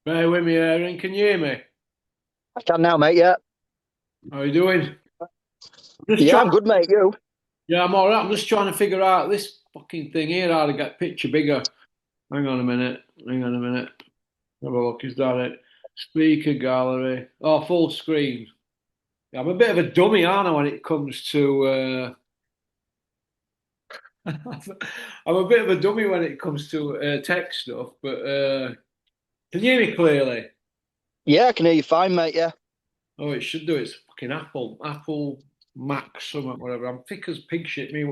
Bear with me, Aaron. Can you hear me? I can now, mate. Yeah, How are you doing? Just yeah, trying. I'm good, mate. You? Yeah, I'm all right. I'm just trying to figure out this fucking thing here, how to get picture bigger. Hang on a minute. Hang on a minute. Have a look. Is that it? Speaker gallery. Oh, full screen. Yeah, I'm a bit of a dummy, aren't I, when it comes to. I'm a bit of a dummy when it comes to tech stuff. But can you hear me clearly? Yeah, I can hear you fine, mate. Yeah. Oh, it should do. It's fucking Apple Max, something, whatever. I'm thick as pig shit. Me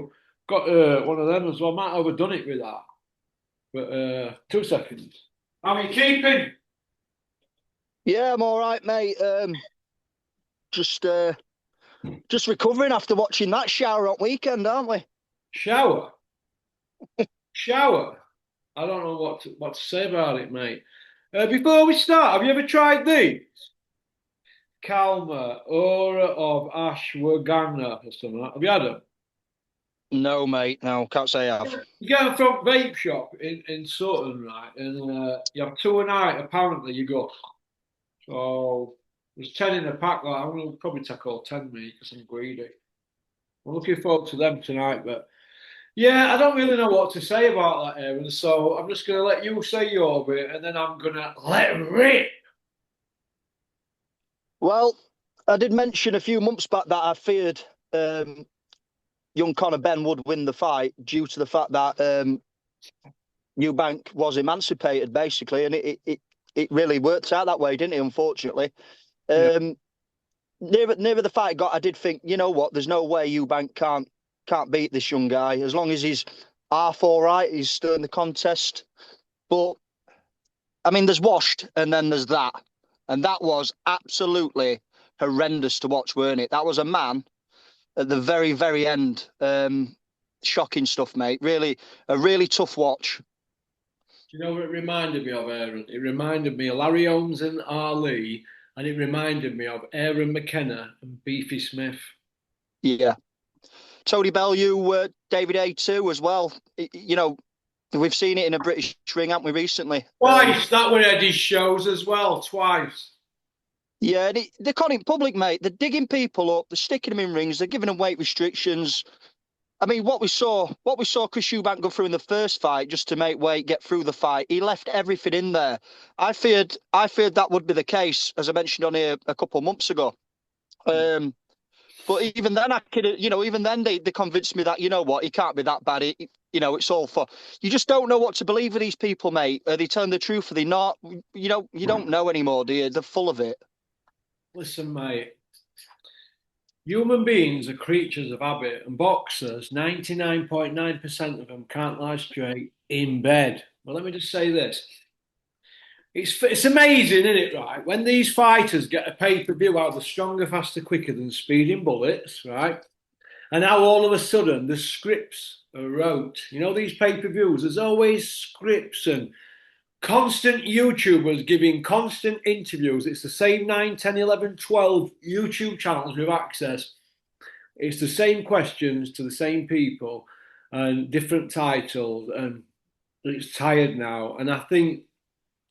got one of them as well. I might have overdone it with that. But 2 seconds. How are you keeping? Yeah, I'm all right, mate. Just just recovering after watching that shower on weekend, aren't we? Shower. Shower. I don't know what to say about it, mate. Before we start, have you ever tried these? Calmer, Aura of Ashwagandha or something like that. Have you had them? No, mate. No, can't say I have. You get them from vape shop in Sutton, right? And you have two a night, apparently, you go. So there's 10 in a pack. Like, I'm going to probably take all 10, mate, because I'm greedy. I'm looking forward to them tonight, but yeah, I don't really know what to say about that, Aaron. So I'm just going to let you say your bit, and then I'm going to let rip. Well, I did mention a few months back that I feared um, young Conor Benn would win the fight due to the fact that Eubank was emancipated, basically, and it really worked out that way, didn't it? Unfortunately, Yeah, um, near the fight got, I did think, you know what? There's no way Eubank can't beat this young guy as long as he's half all right. He's still in the contest. But I mean, there's washed, and then there's that, and that was absolutely horrendous to watch, weren't it? That was a man at the very, very end. Shocking stuff, mate. Really, a really tough watch. do you know what it reminded me of, Aaron? It reminded me of Larry Holmes and Ali, and it reminded me of Aaron McKenna and Beefy Smith. Yeah, Tony Bellew, David A2 as well. You know, we've seen it in a British ring, haven't we, recently? Twice, that were Eddie's shows as well, twice. Yeah, they're caught in public, mate. They're digging people up. They're sticking them in rings. They're giving them weight restrictions. I mean, what we saw Chris Eubank go through in the first fight just to make weight, get through the fight. He left everything in there. I feared that would be the case, as I mentioned on here a couple of months ago. Um, but even then, even then they convinced me that you know what, he can't be that bad. It's all for. You just don't know what to believe of these people, mate. Are they telling the truth? Are they not? You don't know anymore, do you? They're full of it. Listen, mate. Human beings are creatures of habit, and boxers, 99.9% of them can't lie straight in bed. Well, let me just say this. It's amazing, isn't it, right? When these fighters get a pay-per-view out, they're stronger, faster, quicker than speeding bullets, right? And now all of a sudden the scripts are wrote. You know, these pay-per-views, there's always scripts and constant YouTubers giving constant interviews. It's the same 9, 10, 11, 12 YouTube channels with access. It's the same questions to the same people and different titles, and it's tired now. And I think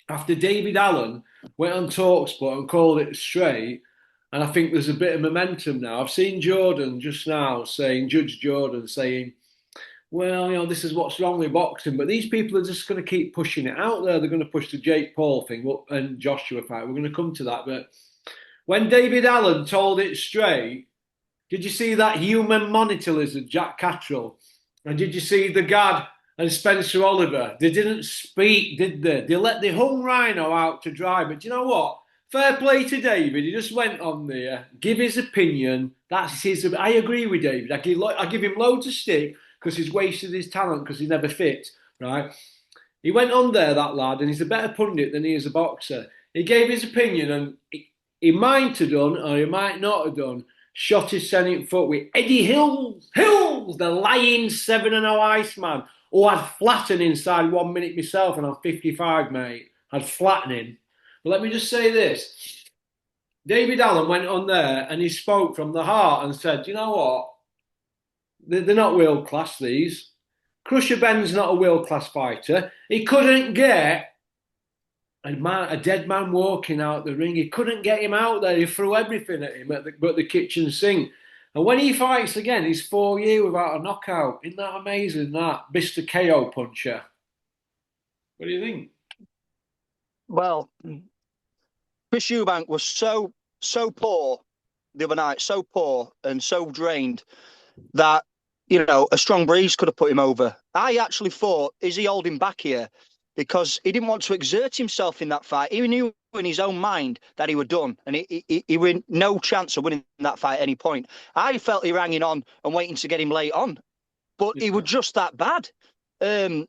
after David Allen went on Talksport and called it straight, and I think there's a bit of momentum now. I've seen Jordan just now saying, Judge Jordan saying, well, this is what's wrong with boxing, but these people are just going to keep pushing it out there. They're going to push the Jake Paul thing and Joshua fight. We're going to come to that. But when David Allen told it straight, did you see that human monitor lizard, Jack Cattrall? And did you see the Gad and Spencer Oliver? They didn't speak, did they? They hung Rhino out to dry. But do you know what? Fair play to David. He just went on there, give his opinion. That's his. I agree with David. I give him loads of stick because he's wasted his talent because he never fit. Right? He went on there, that lad, and he's a better pundit than he is a boxer. He gave his opinion, and he might have done, or he might not have done. Shot his Senate foot with Eddie Hills, the lying 7-0 Iceman, who had flattened inside 1 minute myself, and I'm 55, mate. Had flattening. But let me just say this. David Allen went on there and he spoke from the heart and said, you know what? They're not world class, these. Crusher Benn's not a world class fighter. He couldn't get a dead man walking out the ring. He couldn't get him out there. He threw everything at him but the kitchen sink. And when he fights again, he's 4 years without a knockout. Isn't that amazing? That Mr. KO puncher. What do you think? Well, Chris Eubank was so poor the other night, so poor and so drained that a strong breeze could have put him over. I actually thought, is he holding back here? Because he didn't want to exert himself in that fight. He knew in his own mind that he were done, and he were no chance of winning that fight at any point. I felt he were hanging on and waiting to get him late on, but he was just that bad. I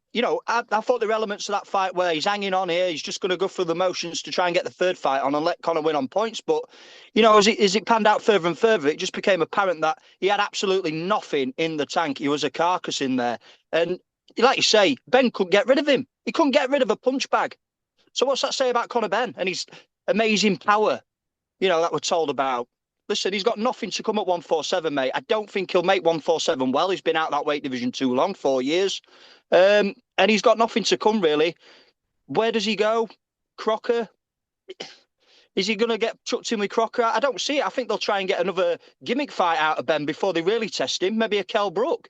thought there were elements of that fight where he's hanging on here. He's just going to go through the motions to try and get the third fight on and let Conor win on points. But, as it panned out further and further, it just became apparent that he had absolutely nothing in the tank. He was a carcass in there. And like you say, Benn couldn't get rid of him. He couldn't get rid of a punch bag. So what's that say about Conor Benn and his amazing power, that we're told about? Listen, he's got nothing to come at 147, mate. I don't think he'll make 147 well. He's been out that weight division too long, 4 years. And he's got nothing to come, really. Where does he go? Crocker? Is he going to get chucked in with Crocker? I don't see it. I think they'll try and get another gimmick fight out of Benn before they really test him. Maybe a Kell Brook.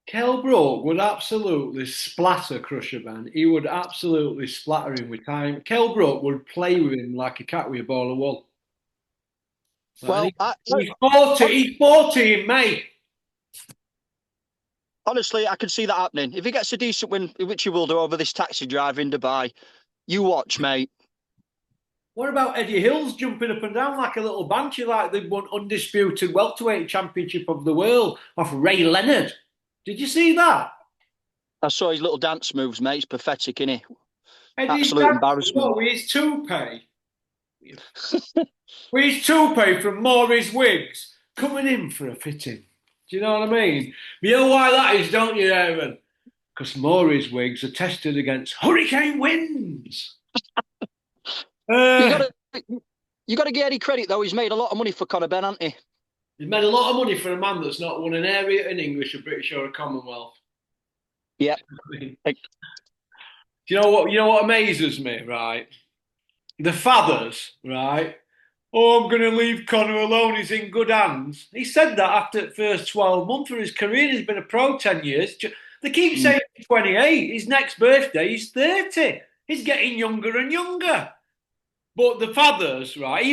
Kell Brook would absolutely splatter Crusher Benn. He would absolutely splatter him with time. Kell Brook would play with him like a cat with a ball of wool. Well, he's 40. He's 40 in May. Honestly, I can see that happening. If he gets a decent win, which he will do over this taxi driver in Dubai, you watch, mate. What about Eddie Hills jumping up and down like a little banshee, like they won undisputed welterweight championship of the world off Ray Leonard? Did you see that? I saw his little dance moves, mate. It's pathetic, isn't he? Eddie's absolute embarrassment. What, with his toupee? With his toupee from Maurice Wigs coming in for a fitting. Do you know what I mean? You know why that is, don't you, Aaron? Because Maurice Wigs are tested against hurricane winds. You got to give Eddie credit, though. He's made a lot of money for Conor Benn, hasn't he? He's made a lot of money for a man that's not won an area in English, a British, or a Commonwealth. Yeah. Do you know what? You know what amazes me, right? The fathers, right? Oh, I'm going to leave Conor alone. He's in good hands. He said that after the first 12 months of his career. He's been a pro 10 years. They keep saying he's 28. His next birthday, he's 30. He's getting younger and younger. But the fathers, right?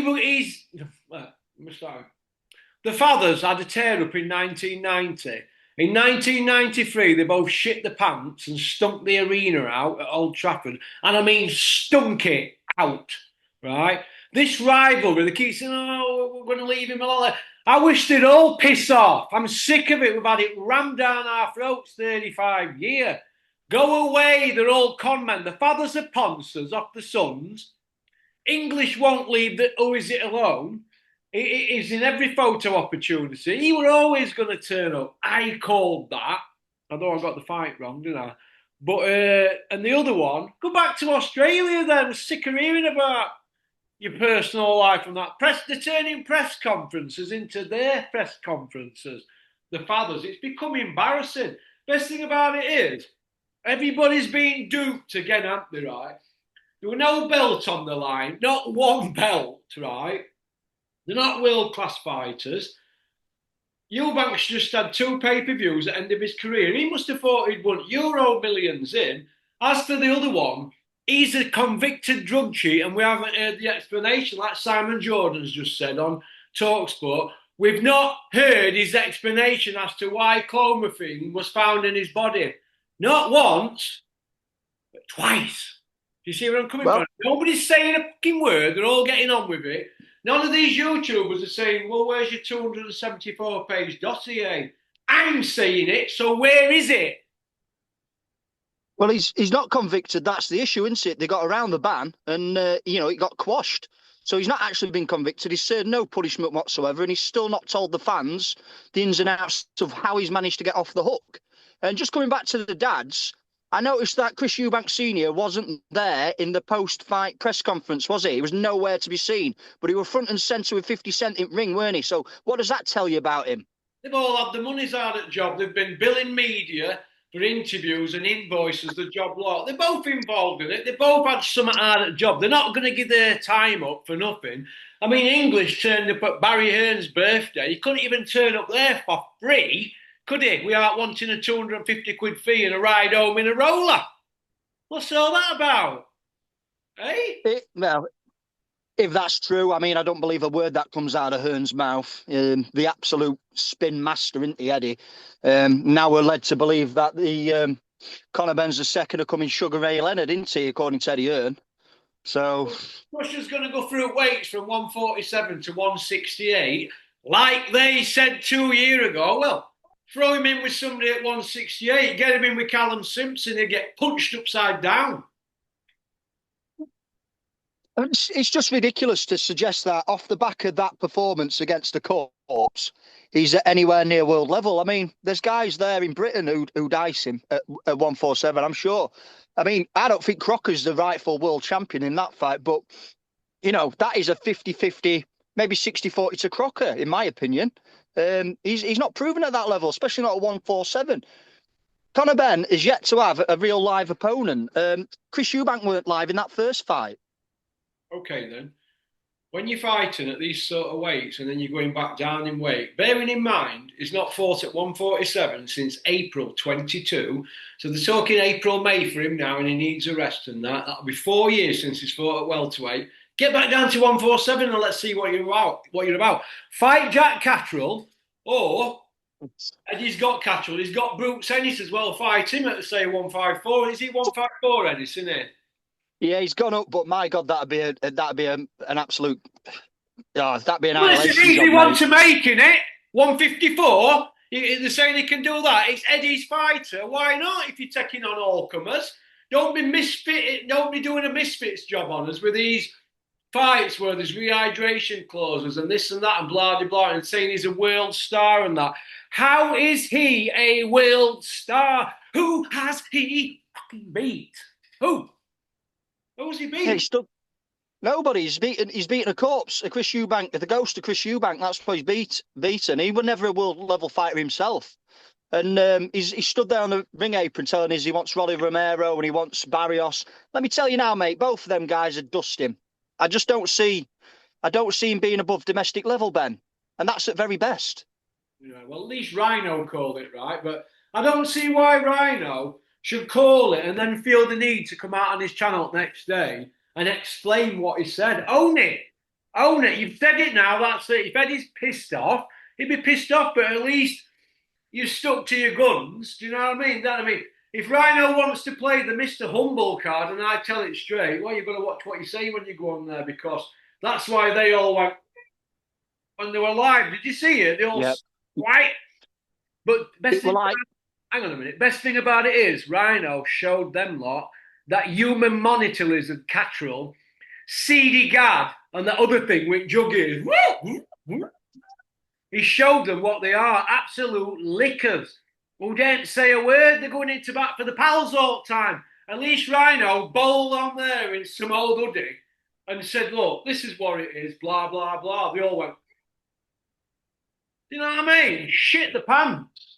The fathers had a tear up in 1990. In 1993, they both shit the pants and stunk the arena out at Old Trafford. And I mean, stunk it out, right? This rivalry, they keep saying, oh, we're going to leave him alone. I wish they'd all piss off. I'm sick of it. We've had it rammed down our throats 35 years. Go away. They're all con men. The fathers are ponsters off the sons. English won't leave the who is it alone. It is in every photo opportunity. He were always going to turn up. I called that. Although I got the fight wrong, didn't I? But, and the other one, go back to Australia then. I'm sick of hearing about your personal life and that. They're turning press conferences into their press conferences. The fathers, it's become embarrassing. Best thing about it is, everybody's being duped again, aren't they, right? There were no belt on the line, not one belt, right? They're not world-class fighters. Eubank's just had 2 pay-per-views at the end of his career. He must have thought he'd won Euro millions in. As for the other one, he's a convicted drug cheat, and we haven't heard the explanation, like Simon Jordan's just said on TalkSport. We've not heard his explanation as to why clomiphene was found in his body. Not once, but twice. Do you see where I'm coming from? Nobody's saying a fucking word. They're all getting on with it. None of these YouTubers are saying, well, where's your 274-page dossier? I'm saying it, so where is it? Well, he's not convicted. That's the issue, isn't it? They got around the ban and, it got quashed. So he's not actually been convicted. He's served no punishment whatsoever, and he's still not told the fans the ins and outs of how he's managed to get off the hook. And just coming back to the dads, I noticed that Chris Eubank Sr. wasn't there in the post-fight press conference, was he? He was nowhere to be seen. But he was front and centre with 50 Cent in ring, weren't he? So what does that tell you about him? They've all had the money's out at job. They've been billing media. for interviews and invoices the job lot. They're both involved in it. They both had something hard at the job. They're not going to give their time up for nothing. I mean, English turned up at Barry Hearn's birthday. He couldn't even turn up there for free, could he? Without wanting a 250 quid fee and a ride home in a roller. What's all that about? Eh? Well, if that's true, I mean, I don't believe a word that comes out of Hearn's mouth. The absolute spin master, isn't he, Eddie? Now we're led to believe that the Conor Benn's the second of coming Sugar Ray Leonard, isn't he, according to Eddie Hearn? So Russia's going to go through weights from 147 to 168, like they said 2 years ago. Well, throw him in with somebody at 168, get him in with Callum Simpson, he'll get punched upside down. it's just ridiculous to suggest that off the back of that performance against the Corps, he's at anywhere near world level. I mean, there's guys there in Britain who'd ice him at 147, I'm sure. I mean, I don't think Crocker's the rightful world champion in that fight, but, you know, that is a 50-50, maybe 60-40 to Crocker, in my opinion. He's not proven at that level, especially not at 147. Conor Benn is yet to have a real live opponent. Chris Eubank weren't live in that first fight. Okay, then. When you're fighting at these sort of weights and then you're going back down in weight, bearing in mind he's not fought at 147 since April 22. So they're talking April, May for him now, and he needs a rest and that. That'll be 4 years since he's fought at welterweight. Get back down to 147 and let's see what you're about. Fight Jack Catterall, or Eddie's got Catterall. He's got Brooks Ennis as well. Fight him at, say, 154. Is he 154, Ennis, isn't he? Yeah, he's gone up, but my God, that'd be an absolute. That'd be an. Well, it's an easy one to make, innit? 154. They're saying he can do that. It's Eddie's fighter. Why not? If you're taking on all comers, don't be misfit. Don't be doing a misfits job on us with these fights where there's rehydration clauses and this and that and blah blah blah, and saying he's a world star and that. How is he a world star? Who has he fucking beat? Who? Who's he beat? Yeah, nobody. He's beaten a corpse, a Chris Eubank, the ghost of Chris Eubank. That's what he's beaten. He was never a world level fighter himself. And he stood there on the ring apron telling us he wants Rolly Romero and he wants Barrios. Let me tell you now, mate, both of them guys are dust him. I don't see him being above domestic level, Ben. And that's at very best. Yeah, well, at least Rhino called it right, but I don't see why Rhino should call it and then feel the need to come out on his channel next day and explain what he said. Own it. Own it. You've said it now, that's it. If Eddie's pissed off, he'd be pissed off, but at least you've stuck to your guns. Do you know what I mean? If Rhino wants to play the Mr. Humble card and I tell it straight, well, you've got to watch what you say when you go on there, because that's why they all went when they were live. Did you see it? They all white. But hang on a minute. Best thing about it is Rhino showed them lot that human monitor lizard Catterall, seedy gad, and that other thing with Juggy. He showed them what they are, absolute lickers who didn't say a word. They're going into bat for the pals all the time. At least Rhino bowled on there in some old hoodie and said, look, this is what it is, blah, blah, blah. They all went, you know what I mean? Shit the pants.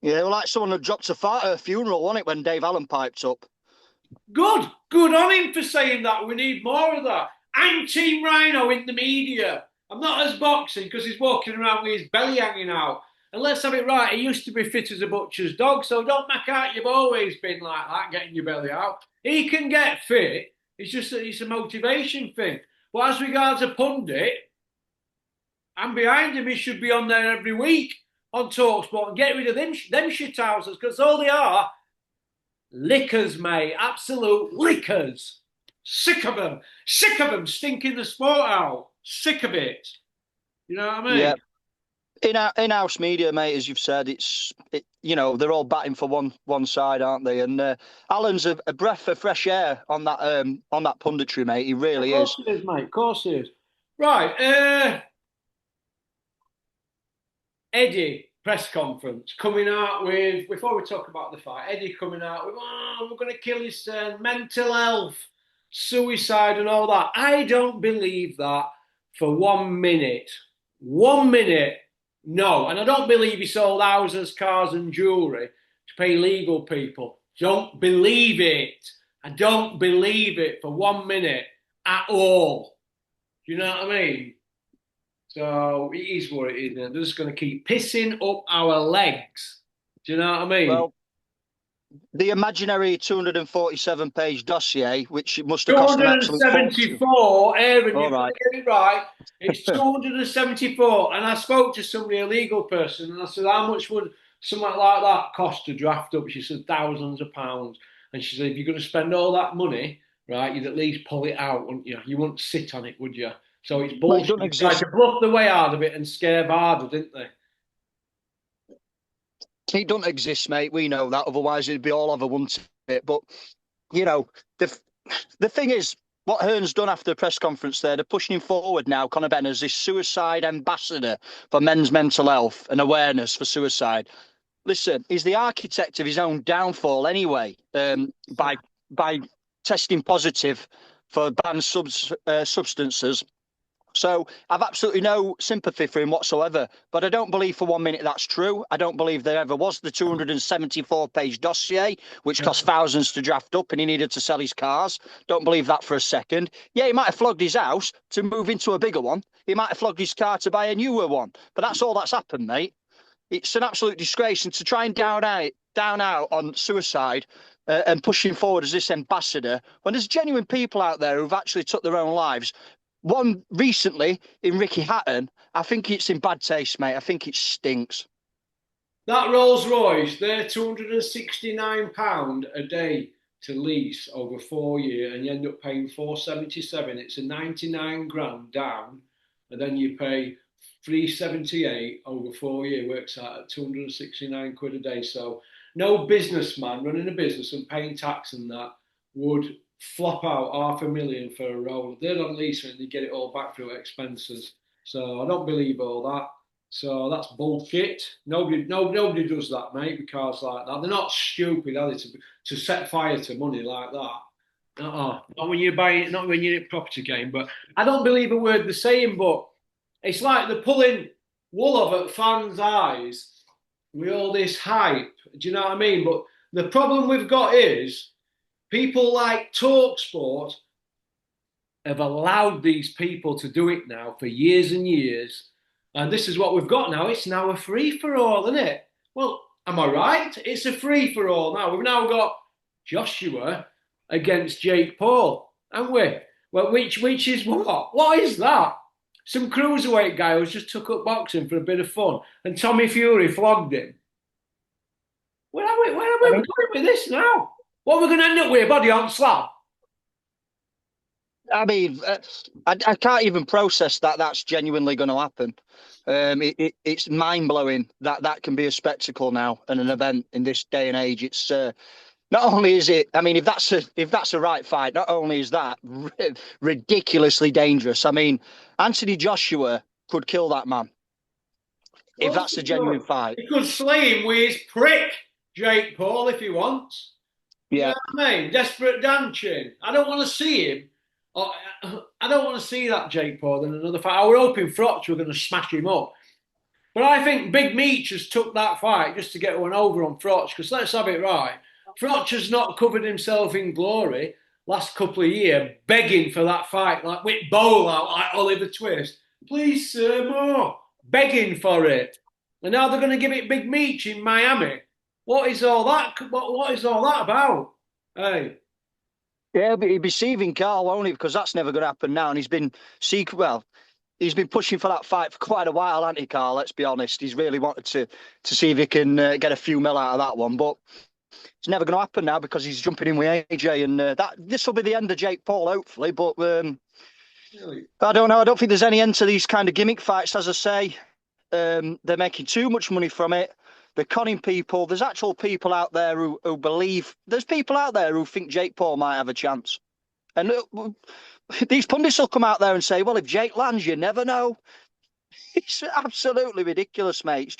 Yeah, well, like someone who dropped a funeral, wasn't it, when Dave Allen piped up? Good on him for saying that. We need more of that. I'm Team Rhino in the media. I'm not as boxing because he's walking around with his belly hanging out. And let's have it right, he used to be fit as a butcher's dog, so don't make out you've always been like that, getting your belly out. He can get fit. It's just that it's a motivation thing. But as regards a pundit, I'm behind him. He should be on there every week on TalkSport and get rid of them shithousers, because all they are, lickers, mate. Absolute lickers. Sick of them. Sick of them stinking the sport out. Sick of it. You know what I mean? Yeah. In-house media, mate, as you've said, they're all batting for one side, aren't they? And Alan's a breath of fresh air on that punditry, mate. He really is. Of course he is, mate. Of course he is. Right. Eddie, press conference, coming out with, before we talk about the fight, Eddie coming out with, we're going to kill his son, mental health, suicide and all that. I don't believe that for 1 minute. 1 minute. No, and I don't believe he sold houses, cars and jewellery to pay legal people. Don't believe it. I don't believe it for 1 minute at all. Do you know what I mean? So it is what it is. They're just going to keep pissing up our legs. Do you know what I mean? Well, the imaginary 247-page dossier, which must have cost an absolute fortune. 274, Aaron, All you've got right. to get it right. It's 274. And I spoke to somebody, a legal person, and I said, how much would something like that cost to draft up? She said, thousands of pounds. And she said, if you're going to spend all that money, right, you'd at least pull it out, wouldn't you? You wouldn't sit on it, would you? So it's Well, it bullshit. doesn't They tried exist. to bluff the way out of it and scare harder, didn't they? It doesn't exist, mate. We know that. Otherwise, it'd be all over one bit. But you know, the thing is, what Hearn's done after the press conference there, they're pushing him forward now, Conor Benn, as this suicide ambassador for men's mental health and awareness for suicide. Listen, he's the architect of his own downfall anyway, by testing positive for banned substances. So I've absolutely no sympathy for him whatsoever. But I don't believe for 1 minute that's true. I don't believe there ever was the 274-page dossier, which cost thousands to draft up and he needed to sell his cars. Don't believe that for a second. Yeah, he might have flogged his house to move into a bigger one. He might have flogged his car to buy a newer one. But that's all that's happened, mate. It's an absolute disgrace. And to try and down out on suicide and pushing forward as this ambassador, when there's genuine people out there who've actually took their own lives. One recently in Ricky Hatton, I think it's in bad taste, mate. I think it stinks. That Rolls Royce, they're £269 a day to lease over 4 years, and you end up paying 477. It's a 99 grand down, and then you pay 378 over 4 years, works out at 269 quid a day. So no businessman running a business and paying tax and that would flop out 500,000 for a roll. They're on lease and they get it all back through expenses. So I don't believe all that. So that's bullshit. Nobody does that, mate, with cars like that. They're not stupid, are they, to set fire to money like that? Not when you're buying, not when you're in a property game. But I don't believe a word they're saying. But it's like they're pulling wool over fans' eyes with all this hype. Do you know what I mean? But the problem we've got is people like TalkSport have allowed these people to do it now for years and years. And this is what we've got now. It's now a free for all, isn't it? Well, am I right? It's a free for all now. We've now got Joshua against Jake Paul, haven't we? Well, which is what? What is that? Some cruiserweight guy who's just took up boxing for a bit of fun, and Tommy Fury flogged him. Where are we going with this now? What are we going to end up with? A body on slab? I mean, I can't even process that that's genuinely going to happen. It's mind blowing that that can be a spectacle now and an event in this day and age. It's not only is it, I mean, if that's a right fight, not only is that ridiculously dangerous. I mean, Anthony Joshua could kill that man if that's a genuine fight. He could slay him with his prick, Jake Paul, if he wants. Yeah. You know what I mean? Desperate dancing. I don't want to see him. I don't want to see that Jake Paul in another fight. I was hoping Frotch were going to smash him up. But I think Big Meech has took that fight just to get one over on Frotch, because let's have it right. Frotch has not covered himself in glory last couple of years, begging for that fight, like with bowl out, like Oliver Twist. Please, sir, more. Begging for it. And now they're going to give it Big Meech in Miami. What is all that? What is all that about? Hey. Yeah, but he'll be saving Carl, won't he? Because that's never going to happen now. And he's been he's been pushing for that fight for quite a while, hasn't he, Carl? Let's be honest. He's really wanted to see if he can get a few mil out of that one. But it's never going to happen now because he's jumping in with AJ. And this will be the end of Jake Paul, hopefully. But I don't know. I don't think there's any end to these kind of gimmick fights, as I say. They're making too much money from it. They're conning people. There's actual people out there who believe. There's people out there who think Jake Paul might have a chance. And these pundits will come out there and say, well, if Jake lands, you never know. It's absolutely ridiculous, mate.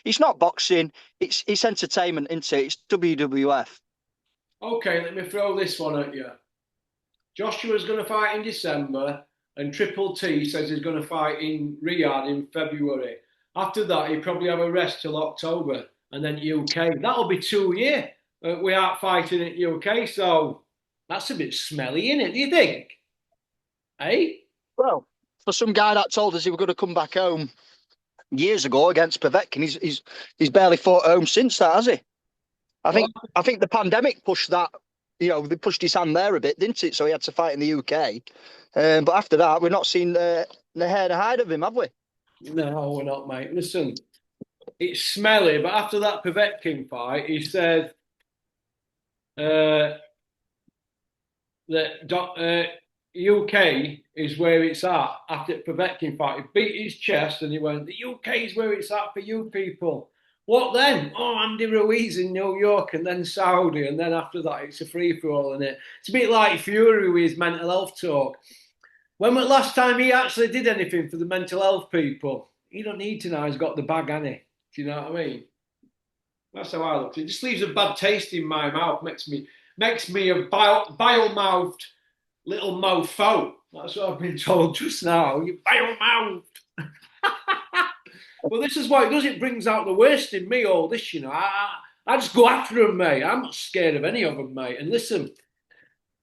It's not boxing. It's entertainment, isn't it? It's WWF. Okay, let me throw this one at you. Joshua's going to fight in December, and Triple T says he's going to fight in Riyadh in February. After that, he'll probably have a rest till October. and then UK. That'll be 2 years. We aren't fighting at UK, so that's a bit smelly, isn't it? Do you think? Eh? Well, for some guy that told us he was going to come back home years ago against Povetkin, he's barely fought home since that, has he? I Well, think I think the pandemic pushed that. They pushed his hand there a bit, didn't it? So he had to fight in the UK. But after that, we've not seen the hair to hide of him, have we? no, we're not, mate. Listen, it's smelly, but after that Povetkin fight, he said uh, that UK is where it's at after Povetkin fight. He beat his chest and he went, the UK is where it's at for you people. What then? Oh, Andy Ruiz in New York and then Saudi. And then after that, it's a free for all in it. It's a bit like Fury with his mental health talk. When was the last time he actually did anything for the mental health people? He don't need to now. He's got the bag, hasn't he? Do you know what I mean? That's how I look at it. It just leaves a bad taste in my mouth. Makes me a bile mouthed little mofo. That's what I've been told just now. You bile mouthed. Well, this is what it does. It brings out the worst in me. All this, I just go after them, mate. I'm not scared of any of them, mate. And listen,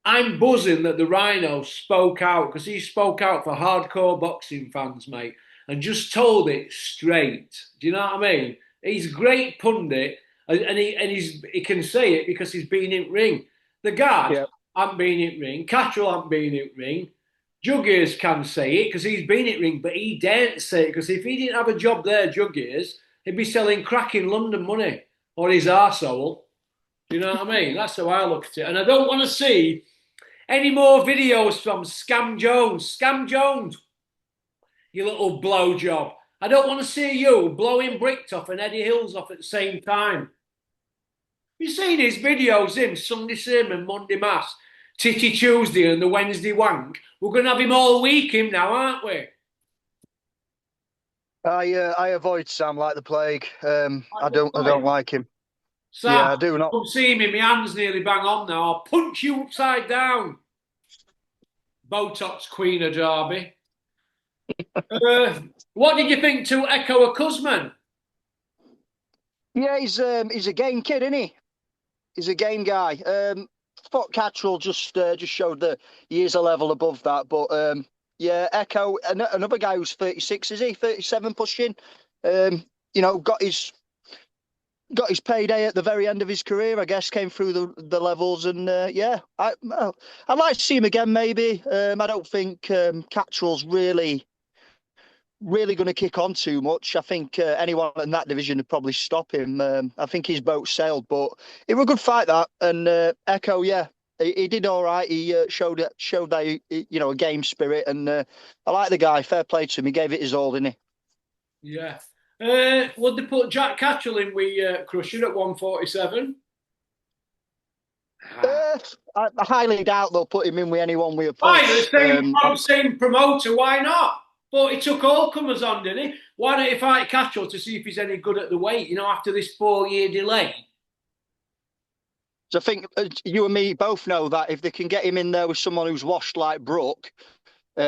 I'm buzzing that the Rhino spoke out because he spoke out for hardcore boxing fans, mate, and just told it straight. Do you know what I mean? He's a great pundit, and he can say it because he's been in ring. The guard Yeah. hasn't been in ring. Cattrall hasn't been in ring. Juggies can say it because he's been in ring, but he daren't say it because if he didn't have a job there, Juggies, he'd be selling crack in London money or his arsehole. Do you know what I mean? That's how I look at it. And I don't want to see any more videos from Scam Jones? Scam Jones, you little blowjob. I don't want to see you blowing Bricktoff and Eddie Hills off at the same time. You seen his videos in Sunday Sermon, Monday Mass, Titty Tuesday and the Wednesday Wank? We're going to have him all week, him now, aren't we? I avoid Sam like the plague. I don't like him. Sam, Yeah, I do not. come see me. My hand's nearly bang on now. I'll punch you upside down. Botox Queen of Derby. What did you think to Echo Kuzman? Yeah, he's a game kid, isn't he? He's a game guy. Thought Cattrall just showed that he is a level above that, but yeah, Echo, another guy who's 36, is he 37 pushing? Got his payday at the very end of his career, I guess, came through the levels, and yeah, I'd like to see him again, maybe. I don't think Cattrall's really going to kick on too much. I think anyone in that division would probably stop him. I think his boat sailed, but it was a good fight, that. And Echo, yeah, he did all right. He showed that a game spirit, and I like the guy. Fair play to him. He gave it his all, didn't he? Yeah. Would they put Jack Cattrall in with Crusher at 147? I highly doubt they'll put him in with anyone with a Why? pulse. Same promoter, why not? But he took all comers on, didn't he? Why don't he fight Cattrall to see if he's any good at the weight, after this 4-year delay? So I think you and me both know that if they can get him in there with someone who's washed like Brooke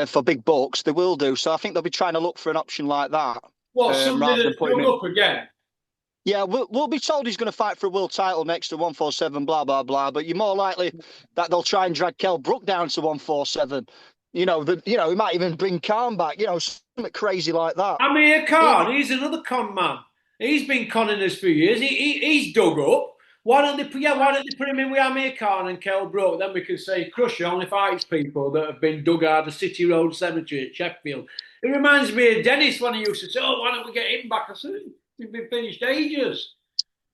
for big bucks, they will do. So I think they'll be trying to look for an option like that. What, somebody that will up again? Yeah, we'll be told he's going to fight for a world title next to 147, blah, blah, blah. But you're more likely that they'll try and drag Kell Brook down to 147. He might even bring Khan back, something crazy like that. Amir Khan, he's another con man. He's been conning us for years. He's dug up. Why don't they put him in with Amir Khan and Kell Brook? Then we can say Crusher only fights people that have been dug out of City Road Cemetery at Sheffield. It reminds me of Dennis when he used to say, "Oh, why don't we get him back?" I said, "He's been finished ages."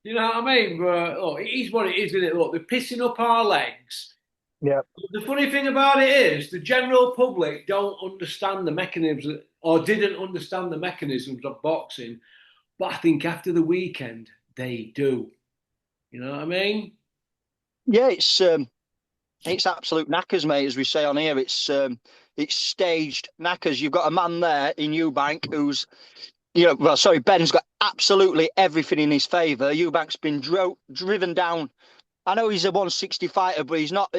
You know what I mean? But it is what it is, isn't it? Look, they're pissing up our legs. Yeah. The funny thing about it is the general public don't understand the mechanisms or didn't understand the mechanisms of boxing. But I think after the weekend, they do. You know what I mean? Yeah, it's absolute knackers, mate, as we say on here. It's staged knackers. You've got a man there in Eubank who's, Benn's got absolutely everything in his favour. Eubank's been driven down. I know he's a 160 fighter, but he's not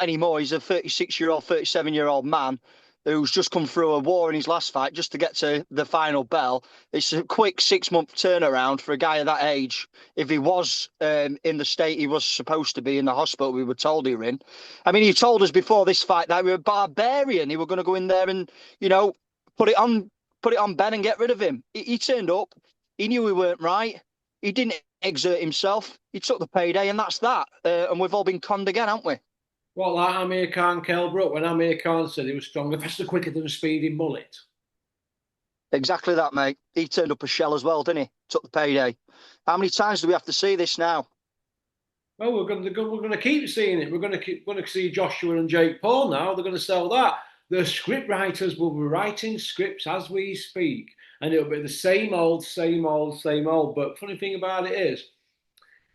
anymore. He's a 36-year-old, 37-year-old man. who's just come through a war in his last fight just to get to the final bell. It's a quick 6 month turnaround for a guy of that age. If he was in the state he was supposed to be in the hospital, we were told he were in. I mean, he told us before this fight that he was a barbarian. He were going to go in there and, put it on Benn and get rid of him. He turned up. He knew he weren't right. He didn't exert himself. He took the payday, and that's that. And we've all been conned again, haven't we? What, like Amir Khan Kelbrook, when Amir Khan said he was stronger, faster, quicker than a speeding bullet. Exactly that, mate. He turned up a shell as well, didn't he? Took the payday. How many times do we have to see this now? Well, we're going to keep seeing it. We're going to see Joshua and Jake Paul now. They're going to sell that. The script writers will be writing scripts as we speak, and it'll be the same old, same old, same old. But funny thing about it is,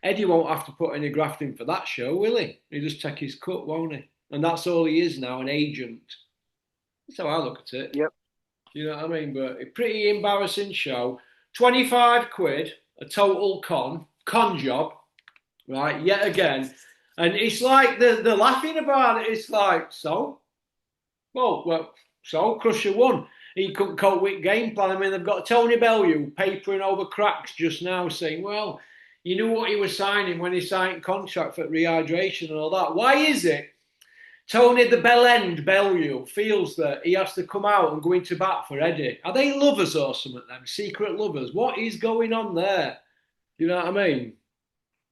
Eddie won't have to put any grafting for that show, will he? He'll just take his cut, won't he? And that's all he is now, an agent. That's how I look at it. Yep. You know what I mean? But a pretty embarrassing show. 25 quid, a total con job, right? Yet again. And it's like they're laughing about it. It's like, so Crusher won. He couldn't cope with game plan. I mean, they've got Tony Bellew papering over cracks just now saying, well, you knew what he was signing when he signed contract for rehydration and all that. Why is it Tony the Bellew feels that he has to come out and go into bat for Eddie? Are they lovers or something, them? Secret lovers? What is going on there? You know what I mean?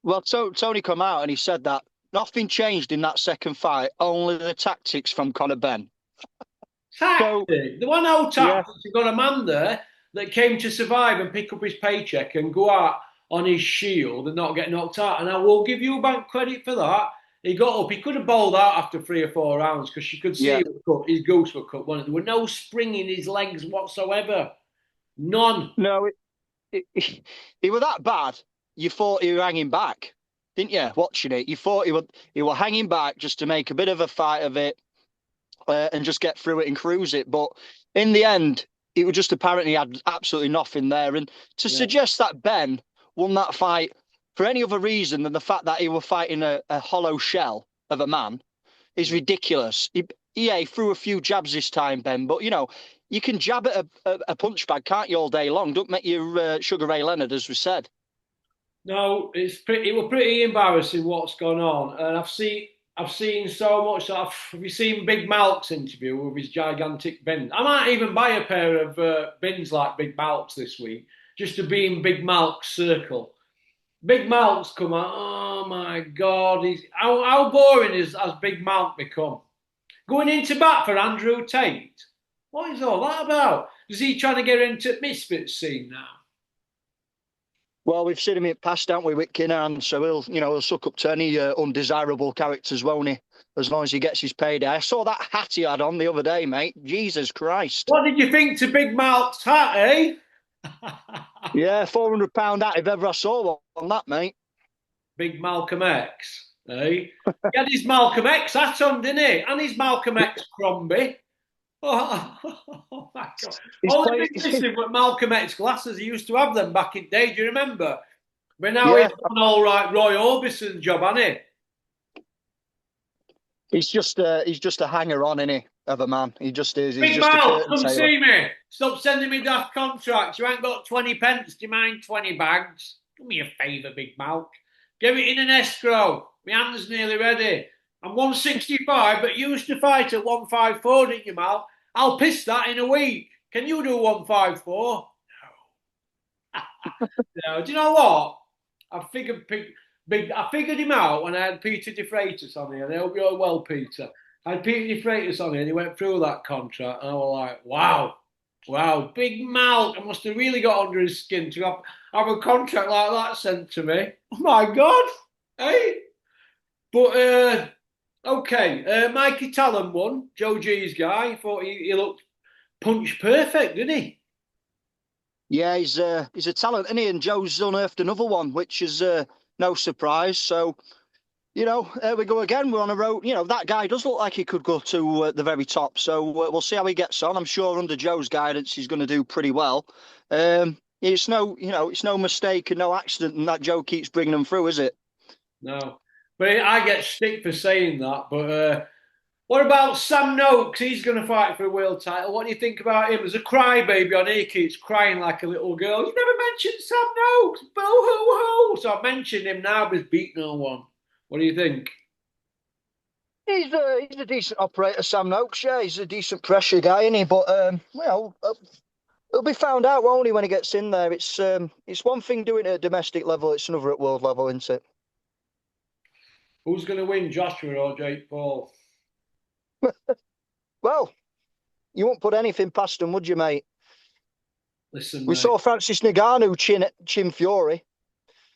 Well, Tony come out and he said that nothing changed in that second fight, only the tactics from Conor Benn. Tactic. The one old tactic, yeah. you've got a man there that came to survive and pick up his paycheck and go out on his shield and not get knocked out. And I will give Eubank credit for that. He got up. He could have bowled out after 3 or 4 rounds because you could see his goose were cut. There were no spring in his legs whatsoever. None. No, he was that bad. You thought he was hanging back, didn't you? Watching it, you thought he were hanging back just to make a bit of a fight of it and just get through it and cruise it. But in the end, it was just apparently had absolutely nothing there. And to suggest that Benn won that fight for any other reason than the fact that he was fighting a hollow shell of a man is ridiculous. He threw a few jabs this time, Benn, but you can jab at a punch bag, can't you, all day long? Don't make your Sugar Ray Leonard, as we said. No, it was pretty embarrassing what's gone on, and I've seen so much. Have you seen Big Malk's interview with his gigantic bins? I might even buy a pair of bins like Big Malk's this week just to be in Big Malk's circle. Big Malk's come out. Oh my God, how boring has Big Malk become? Going into bat for Andrew Tate. What is all that about? Is he trying to get into Misfits scene now? Well, we've seen him in the past, haven't we, with Kinnan? So he'll suck up to any undesirable characters, won't he? As long as he gets his payday. I saw that hat he had on the other day, mate. Jesus Christ! What did you think to Big Malk's hat, eh? Yeah, £400 hat if ever I saw one, that, mate. Big Malcolm X, eh? He had his Malcolm X hat on, didn't he? And his Malcolm X Crombie. Oh my God. Only big missing with Malcolm X glasses. He used to have them back in the day. Do you remember? But now he's an all right Roy Orbison job, hasn't he? He's just a hanger on, isn't he, of a man? He just is. Big Mal, come see me. Stop sending me daft contracts. You ain't got 20 pence. Do you mind 20 bags? Do me a favour, Big Mal. Give it in an escrow. My hand's nearly ready. I'm 165, but you used to fight at 154, didn't you, Mal? I'll piss that in a week. Can you do 154? No. No. Do you know what? I figured him out when I had Peter De Freitas on here, and I hope you're well, Peter. I had Peter De Freitas on here, and he went through that contract, and I was like, wow, Big Mal, I must have really got under his skin to have a contract like that sent to me. Oh my God, hey? But okay, Mikey Talon won. Joe G's guy. Thought he looked punch perfect, didn't he? Yeah, he's a talent, isn't he? And Joe's unearthed another one, which is no surprise. So, there we go again. We're on a road. That guy does look like he could go to the very top. So we'll see how he gets on. I'm sure under Joe's guidance, he's going to do pretty well. It's no mistake and no accident, and that Joe keeps bringing them through, is it? No. But I get stick for saying that. But What about Sam Noakes? He's going to fight for a world title. What do you think about him? There's a crybaby on here, keeps crying like a little girl. You never mentioned Sam Noakes. Boo hoo hoo. So I've mentioned him now, but he's beat no one. What do you think? He's a decent operator, Sam Noakes. Yeah, he's a decent pressure guy, isn't he? But well, it'll be found out, won't he, when he gets in there? It's one thing doing it at domestic level; it's another at world level, isn't it? Who's going to win, Joshua or Jake Paul? Well, you won't put anything past him, would you, mate? Listen, We mate. saw Francis Ngannou chin Fury,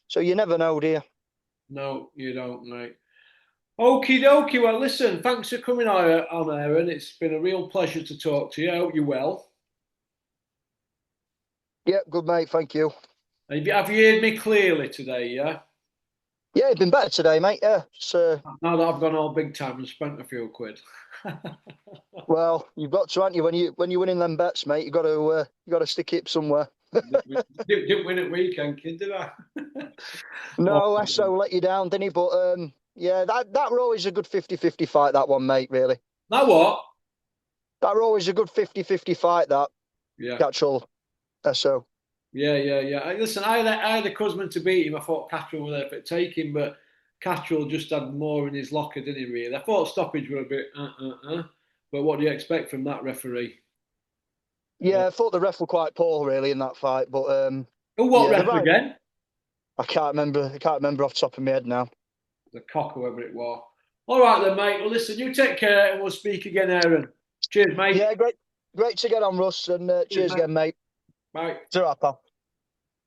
so you never know, dear. No, you don't, mate. Okie dokie. Well, listen, thanks for coming on, Aaron. It's been a real pleasure to talk to you. I hope you're well. Yeah, good mate, thank you. Have you heard me clearly today, yeah? Yeah, you've been better today, mate. Yeah, so Now that I've gone all big time and spent a few quid. well, you've got to, haven't you? When you're winning them bets, mate, you got to stick it somewhere. Didn't win at weekend, kid, did I? Oh, No, Esso let you down, didn't he? But yeah, that were always a good 50-50 fight, that one, mate, really. now what? That were always a good 50-50 fight, that Yeah, Catchall Esso. yeah. Listen, I had a Kuzman to beat him. I thought Cattrall were there for taking, but Cattrall just had more in his locker, didn't he, really? I thought stoppage were a bit, But what do you expect from that referee? Yeah, I thought the ref were quite poor, really, in that fight. But Oh, what yeah, the ref right. again? I can't remember. I can't remember off the top of my head now. The cock, whoever it was. All right then, mate. Well, listen, you take care and we'll speak again, Aaron. Cheers, mate. Yeah, great to get on, Russ, and Cheers, cheers mate. again, mate. Bye. Ta-ra, pal.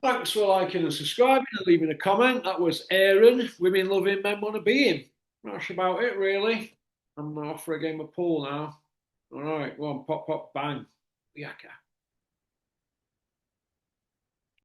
Thanks for liking and subscribing and leaving a comment. That was Aaron. Women love him, men want to be him. That's about it, really. I'm off for a game of pool now. All right, go on, pop, pop, bang. Yaka.